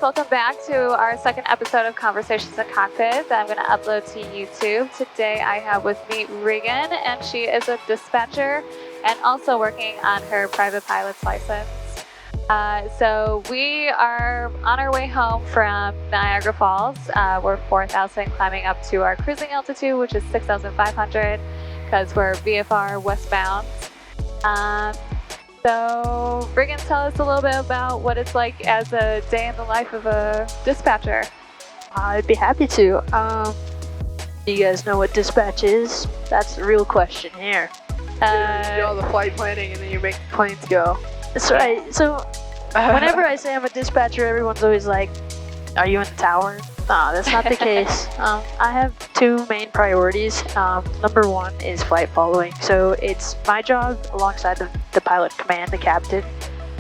welcome back to our second episode of Conversations in Cockpit that I'm going to upload to YouTube. Today I have with me Reagan, and she is a dispatcher and also working on her private pilot's license. So we are on our way home from Niagara Falls. We're 4,000 climbing up to our cruising altitude, which is 6,500 because we're VFR westbound. So Reagan, tell us a little bit about what it's like as a day in the life of a dispatcher. I'd be happy to. Do you guys know what dispatch is? That's the real question here. You do all the flight planning and then you make the planes go. That's right. So whenever I say I'm a dispatcher, everyone's always like, are you in the tower? No, that's not the case. I have two main priorities. Number one is flight following. So it's my job alongside the pilot command, the captain,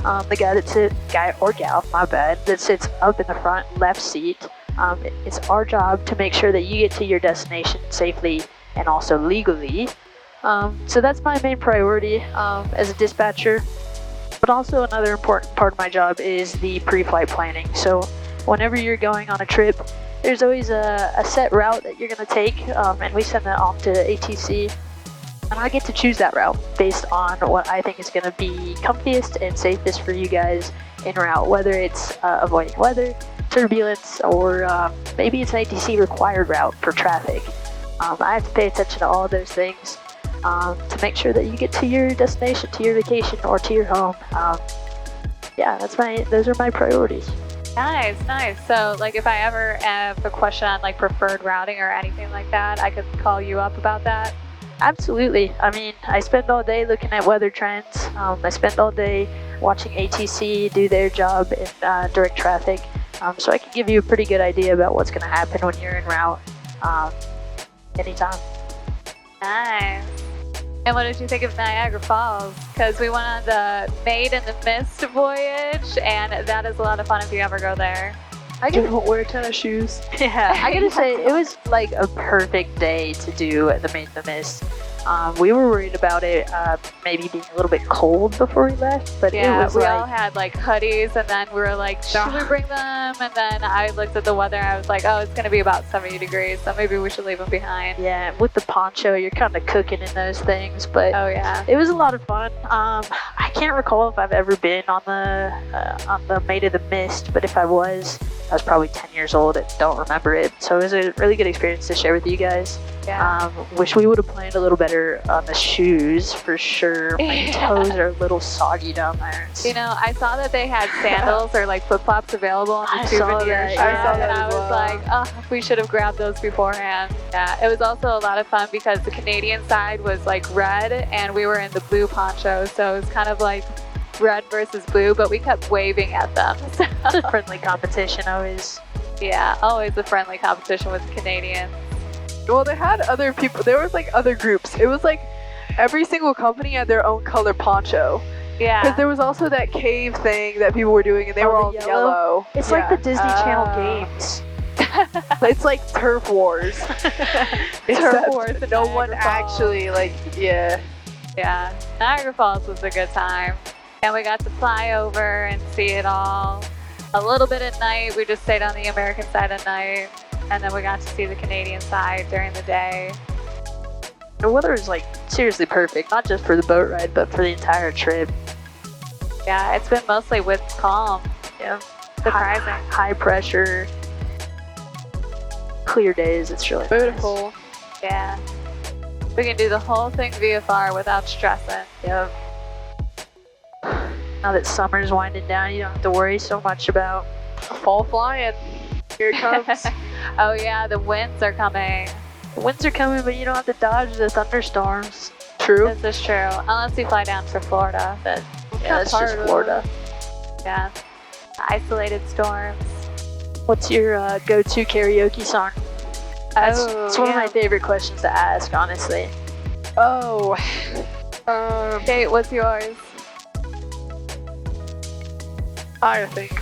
the guy or gal, my bad, that sits up in the front left seat. It's our job to make sure that you get to your destination safely and also legally. So that's my main priority as a dispatcher. But also another important part of my job is the pre-flight planning. So whenever you're going on a trip, there's always a set route that you're going to take, and we send that off to ATC. And I get to choose that route based on what I think is going to be comfiest and safest for you guys en route, whether it's avoiding weather, turbulence, or maybe it's an ATC required route for traffic. I have to pay attention to all of those things to make sure that you get to your destination, to your vacation, or to your home. Those are my priorities. Nice. So, like, if I ever have a question on, like, preferred routing or anything like that, I could call you up about that? Absolutely. I mean, I spend all day looking at weather trends. I spend all day watching ATC do their job in direct traffic. So I can give you a pretty good idea about what's going to happen when you're en route anytime. Nice. And what did you think of Niagara Falls? Because we went on the Maid in the Mist voyage, and that is a lot of fun if you ever go there. I can wear tennis shoes. Yeah, I gotta say, it was like a perfect day to do the Maid in the Mist. We were worried about it maybe being a little bit cold before we left, but yeah, it was we all had like hoodies, and then we were like, should we bring them? And then I looked at the weather, and I was like, oh, it's gonna be about 70 degrees, so maybe we should leave them behind. Yeah, with the poncho, you're kind of cooking in those things, but oh yeah, it was a lot of fun. I can't recall if I've ever been on the Maid of the Mist, but if I was probably 10 years old and don't remember it. So it was a really good experience to share with you guys. Yeah. Wish we would have planned a little better on the shoes for sure. My toes are a little soggy down there. You know, I saw that they had sandals or like flip-flops available in the souvenir shop, and I was like, oh, we should have grabbed those beforehand. Yeah, it was also a lot of fun because the Canadian side was like red and we were in the blue poncho, so it was kind of like red versus blue, but we kept waving at them. So. It's a friendly competition always. Yeah, always a friendly competition with the Canadians. Well, they had other people. There was like other groups. It was like every single company had their own color poncho. Yeah. Because there was also that cave thing that people were doing, and they were all yellow. It's like the Disney Channel games. It's like turf wars. Turf wars. No one actually Yeah. Niagara Falls was a good time. And we got to fly over and see it all. A little bit at night. We just stayed on the American side at night. And then we got to see the Canadian side during the day. The weather is like seriously perfect, not just for the boat ride, but for the entire trip. Yeah, it's been mostly with calm. Yeah. Surprising. High pressure. Clear days. It's really beautiful. Nice. Yeah. We can do the whole thing VFR without stressing. Yep. Now that summer's winding down, you don't have to worry so much about fall flying. Here it comes. Oh yeah, the winds are coming. The winds are coming, but you don't have to dodge the thunderstorms. True. This is true. Unless you fly down to Florida. But yeah, that's just Florida. Yeah. Isolated storms. What's your go-to karaoke song? It's one of my favorite questions to ask, honestly. Oh. Kate, what's yours? I think.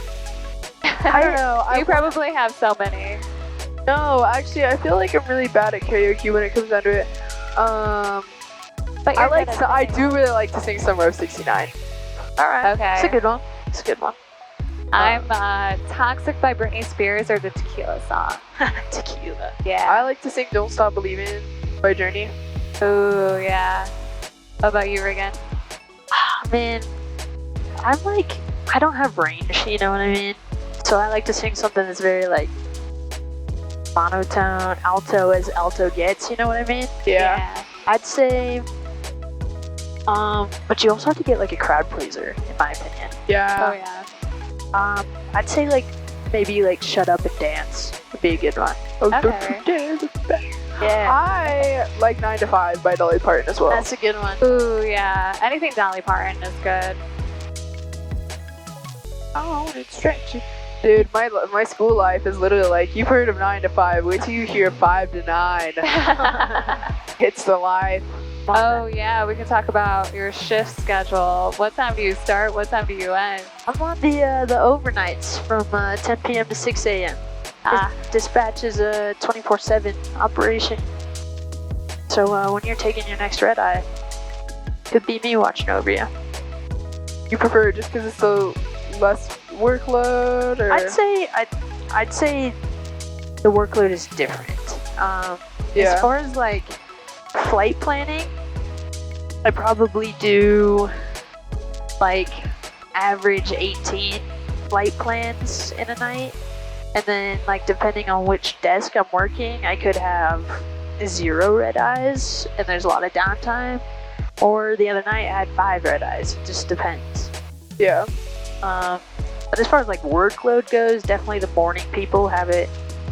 I don't know. You probably have so many. No, actually, I feel like I'm really bad at karaoke when it comes down to it. But I do really like to sing Summer of '69. All right. Okay. It's a good one. It's a good one. I'm Toxic by Britney Spears or the Tequila song. Tequila. Yeah. I like to sing Don't Stop Believing by Journey. Ooh, yeah. What about you, Reagan? Man, I'm like, I don't have range, you know what I mean? So I like to sing something that's very like monotone, alto as alto gets, you know what I mean? Yeah. I'd say, but you also have to get like a crowd pleaser, in my opinion. Yeah. Oh, yeah. I'd say like maybe like Shut Up and Dance would be a good one. Okay. Yeah, I like 9 to 5 by Dolly Parton as well. that's a good one. Ooh, yeah. Anything Dolly Parton is good. Oh, it's stretchy. Dude, my school life is literally like, you've heard of 9 to 5. Wait till you hear 5 to 9. It's the life. Oh, yeah. We can talk about your shift schedule. What time do you start? What time do you end? I'm on the overnights from 10 p.m. to 6 a.m. Dispatch is a 24/7 operation. So when you're taking your next red eye, could be me watching over you. You prefer it just because it's so less workload, or? I'd say the workload is different. Yeah. As far as like flight planning, I probably do like average 18 flight plans in a night. And then, like, depending on which desk I'm working, I could have 0 red eyes, and there's a lot of downtime. Or the other night, I had 5 red eyes. It just depends. Yeah. But as far as, like, workload goes, definitely the morning people have it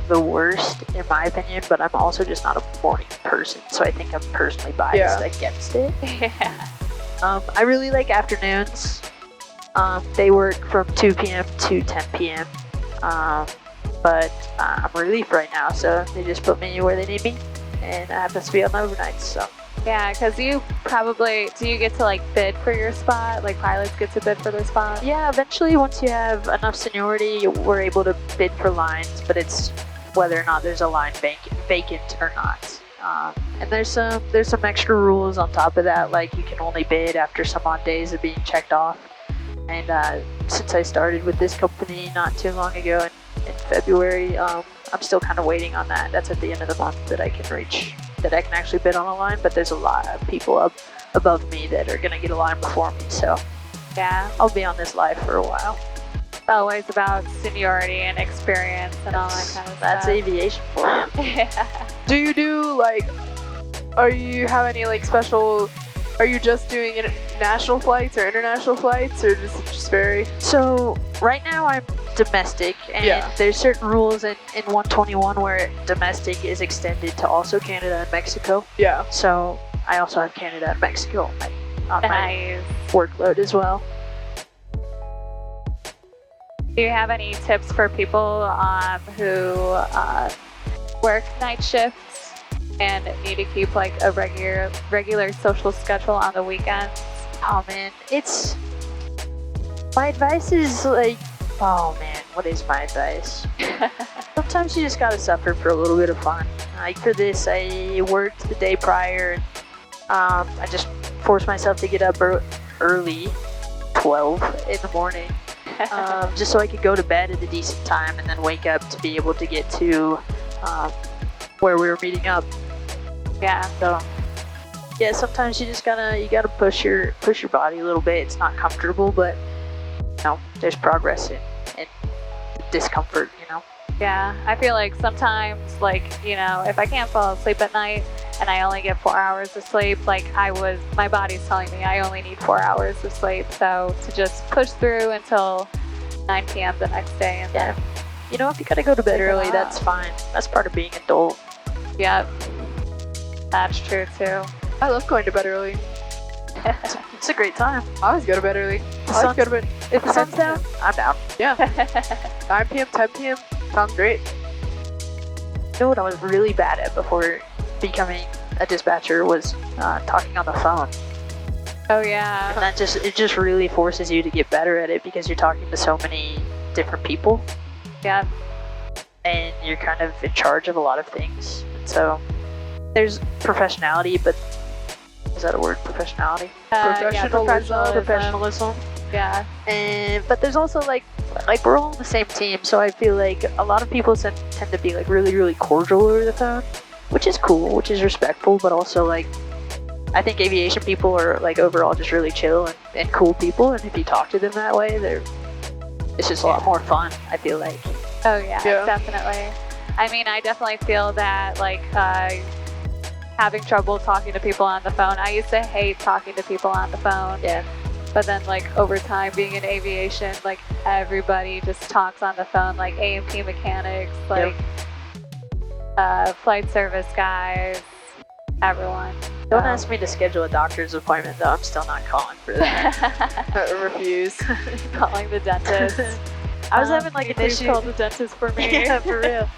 the worst, in my opinion. But I'm also just not a morning person, so I think I'm personally biased against it. Yeah. I really like afternoons. They work from 2 p.m. to 10 p.m. But I'm relief right now, so they just put me where they need me, and I happen to be on the overnights, so. Yeah, because you probably, do you get to like bid for your spot? Like pilots get to bid for their spot? Yeah, eventually once you have enough seniority, we're able to bid for lines, but it's whether or not there's a line vacant or not. And there's some extra rules on top of that, like you can only bid after some odd days of being checked off. And since I started with this company not too long ago in February, I'm still kind of waiting on that. That's at the end of the month that I can actually bid on a line, but there's a lot of people up above me that are going to get a line before me, so Yeah. I'll be on this live for a while. It's always about seniority and experience and all that kind of That's stuff. aviation for you. Yeah. Do you do like? Are you have any like special? Are you just doing national flights or international flights, or just vary? So right now I'm domestic, and there's certain rules in 121 where domestic is extended to also Canada and Mexico. Yeah. So I also have Canada and Mexico on my Nice. workload as well. Do you have any tips for people who work night shifts and need to keep like a regular social schedule on the weekends? Oh man, my advice is like, oh man, what is my advice? Sometimes you just gotta suffer for a little bit of fun. Like for this, I worked the day prior, and I just forced myself to get up early, 12 in the morning, just so I could go to bed at a decent time and then wake up to be able to get to where we were meeting up. Yeah. So yeah, sometimes you gotta push your body a little bit. It's not comfortable, but you know, there's progress in discomfort, you know. Yeah, I feel like sometimes, like, you know, if I can't fall asleep at night and I only get 4 hours of sleep, like my body's telling me I only need 4 hours of sleep. So to just push through until 9 p.m. the next day, and then, You know, if you gotta go to bed Take a early, nap. that's fine. That's part of being adult. yep, that's true too. I love going to bed early. It's a great time. I always go to bed early. The I always sun's- go to bed. If the sun's down, I'm down. Yeah. 9 p.m., 10 p.m. Sounds great. You know what I was really bad at before becoming a dispatcher was talking on the phone. Oh yeah. And it just really forces you to get better at it because you're talking to so many different people Yep. and you're kind of in charge of a lot of things. So there's professionality, but is that a word? Professionality? Yeah, Professionalism. Professionalism. Yeah. But there's also like like we're all on the same team, so I feel like a lot of people tend to be like really, really cordial over the phone, which is cool, which is respectful, but also like I think aviation people are like overall just really chill and cool people, and if you talk to them that way, it's just a lot more fun, I feel like. Oh yeah, definitely. I mean, I definitely feel that like having trouble talking to people on the phone. I used to hate talking to people on the phone. Yeah. But then like over time being in aviation, like everybody just talks on the phone, like A&P mechanics, like flight service guys, everyone. Don't ask me to schedule a doctor's appointment though, I'm still not calling for that. Refuse. Calling the dentist. I was having like an issue. Call the dentist for me. Yeah, for real.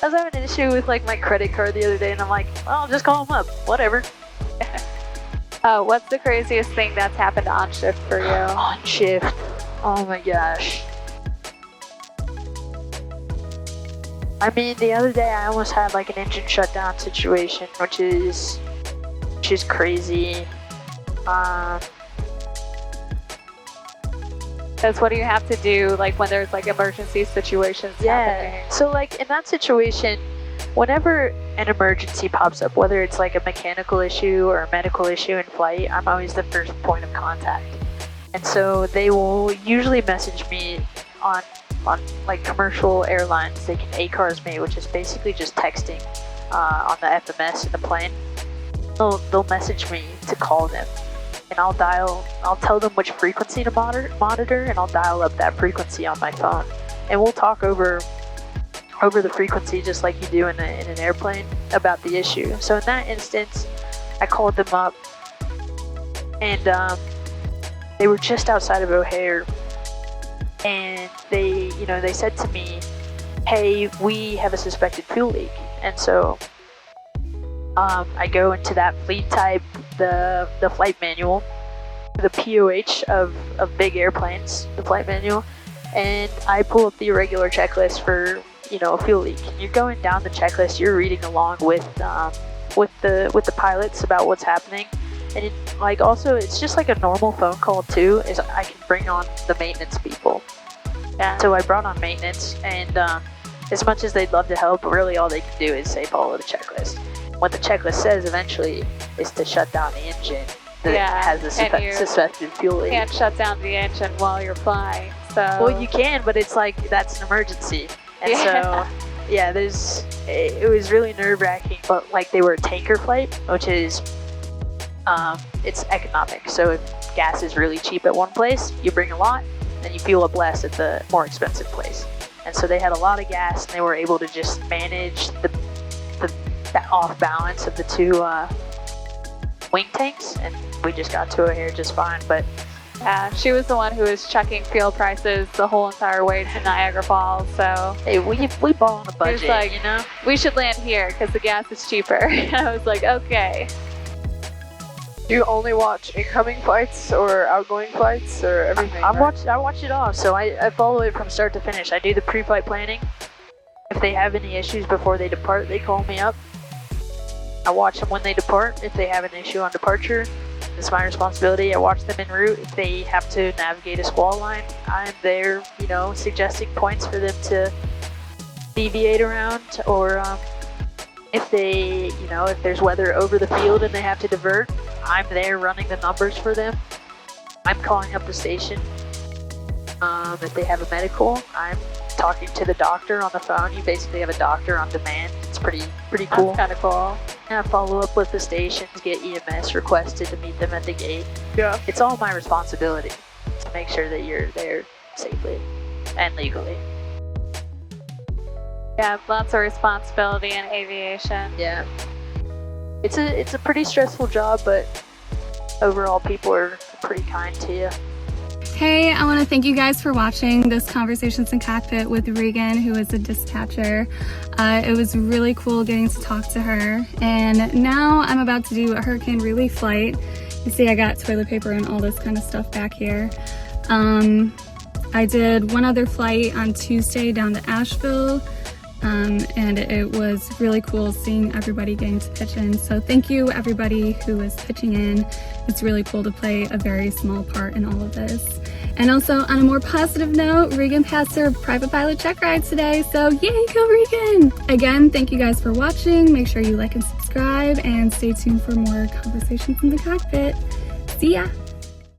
I was having an issue with like my credit card the other day, and I'm like, well, I'll just call them up, whatever. What's the craziest thing that's happened on shift for you? On shift. Oh my gosh. I mean, the other day I almost had like an engine shutdown situation, which is crazy. That's what do you have to do like when there's like emergency situations happening? So like in that situation, whenever an emergency pops up, whether it's like a mechanical issue or a medical issue in flight, I'm always the first point of contact. And so they will usually message me on like commercial airlines. They can ACARS me, which is basically just texting on the FMS in the plane. They'll message me to call them, and I'll tell them which frequency to monitor, and I'll dial up that frequency on my phone, and we'll talk over the frequency just like you do in an airplane about the issue. So in that instance, I called them up, and they were just outside of O'Hare, and they said to me, hey, we have a suspected fuel leak. And so I go into that fleet type, the flight manual, the POH of big airplanes, the flight manual, and I pull up the irregular checklist for a fuel leak. And you're going down the checklist, you're reading along with the pilots about what's happening, and it's just like a normal phone call too. Is I can bring on the maintenance people. Yeah. So I brought on maintenance, and as much as they'd love to help, really all they can do is say follow the checklist. What the checklist says eventually is to shut down the engine that has the suspected fuel leak. You can't shut down the engine while you're flying. So well, you can, but it's like that's an emergency, and so it was really nerve-wracking. But like they were a tanker flight, which is it's economic. So if gas is really cheap at one place, you bring a lot, then you fuel up less at the more expensive place. And so they had a lot of gas, and they were able to just manage the off balance of the two wing tanks, and we just got to O'Hare just fine. But she was the one who was checking fuel prices the whole entire way to Niagara Falls. So hey, we ball on a budget, like, we should land here because the gas is cheaper. I was like, okay. Do you only watch incoming flights or outgoing flights or everything? I watch it all, so I follow it from start to finish. I do the pre-flight planning. If they have any issues before they depart, they call me up. I watch them when they depart. If they have an issue on departure, it's my responsibility. I watch them en route. If they have to navigate a squall line, I'm there, suggesting points for them to deviate around, or if they, if there's weather over the field and they have to divert, I'm there running the numbers for them. I'm calling up the station. If they have a medical, I'm talking to the doctor on the phone. You basically have a doctor on demand. It's pretty cool. That's kind of cool. And I follow up with the stations, get EMS requested to meet them at the gate. Yeah. It's all my responsibility to make sure that you're there safely and legally. Yeah, lots of responsibility in aviation. Yeah. It's a pretty stressful job, but overall people are pretty kind to you. Hey, I want to thank you guys for watching this Conversations in Cockpit with Reagan, who is a dispatcher. It was really cool getting to talk to her. And now I'm about to do a hurricane relief flight. You see I got toilet paper and all this kind of stuff back here. I did one other flight on Tuesday down to Asheville. and it was really cool seeing everybody getting to pitch in. So thank you everybody who is pitching in. It's really cool to play a very small part in all of this. And also on a more positive note, Reagan passed her private pilot check ride today, so yay, go Reagan! Again, thank you guys for watching. Make sure you like and subscribe and stay tuned for more conversations in the cockpit. See ya!